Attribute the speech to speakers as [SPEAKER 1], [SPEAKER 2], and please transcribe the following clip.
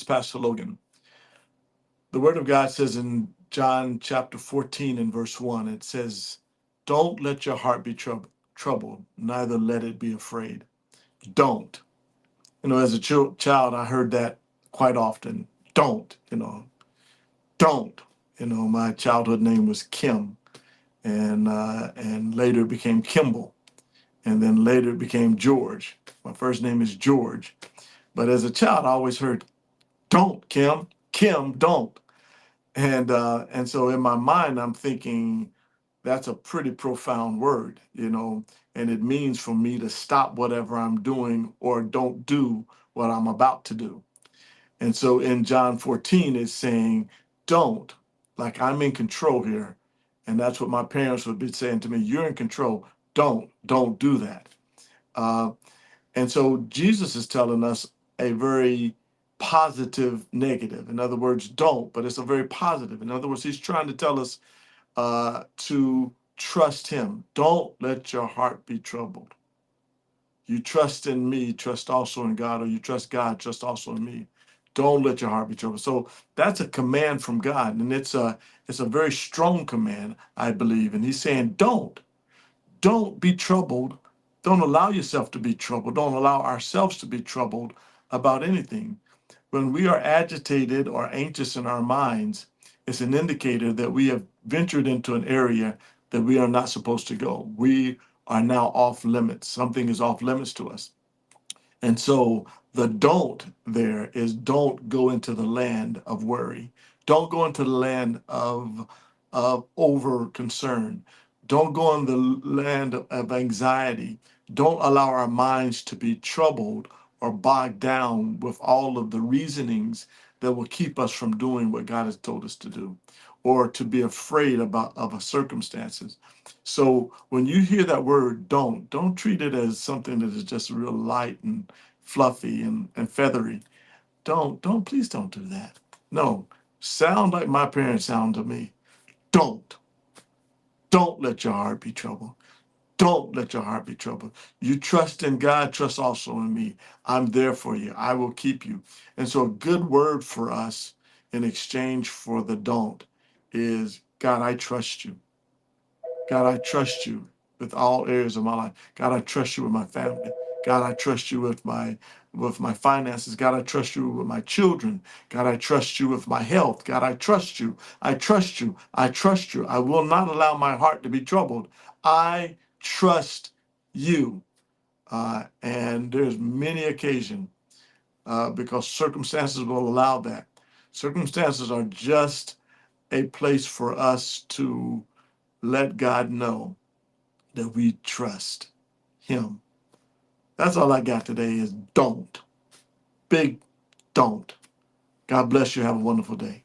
[SPEAKER 1] Pastor Logan. The Word of God says in John chapter 14 and verse 1, it says, "Don't let your heart be troubled, neither let it be afraid." Don't. As a child, I heard that quite often. Don't, don't. My childhood name was Kim, and later it became Kimball, and then later it became George. My first name is George, but as a child, I always heard, "Don't, Kim, Kim, don't." And so in my mind, I'm thinking that's a pretty profound word, and it means for me to stop whatever I'm doing or don't do what I'm about to do. And so in John 14, it's saying, don't, like I'm in control here. And that's what my parents would be saying to me, "You're in control. Don't do that." Uh, and so Jesus is telling us a very positive negative. In other words, don't, but it's a very positive. In other words, he's trying to tell us to trust him. Don't let your heart be troubled. You trust in me, trust also in God, or you trust God, trust also in me. Don't let your heart be troubled. So that's a command from God, and it's a very strong command, I believe. And he's saying, don't be troubled. Don't allow yourself to be troubled. Don't allow ourselves to be troubled about anything. When we are agitated or anxious in our minds, it's an indicator that we have ventured into an area that we are not supposed to go. We are now off limits. Something is off limits to us. And so the don't there is don't go into the land of worry. Don't go into the land of over concern. Don't go in the land of anxiety. Don't allow our minds to be troubled or bogged down with all of the reasonings that will keep us from doing what God has told us to do, or to be afraid of circumstances. So when you hear that word don't treat it as something that is just real light and fluffy and feathery. Please don't do that. No, sound like my parents sound to me. Don't. Don't let your heart be troubled. Don't let your heart be troubled. You trust in God, trust also in me. I'm there for you. I will keep you. And so a good word for us in exchange for the don't is, God, I trust you. God, I trust you with all areas of my life. God, I trust you with my family. God, I trust you with my finances. God, I trust you with my children. God, I trust you with my health. God, I trust you. I trust you. I trust you. I will not allow my heart to be troubled. I trust you. And there's many occasions because circumstances will allow that. Circumstances are just a place for us to let God know that we trust him. That's all I got today is don't. Big don't. God bless you. Have a wonderful day.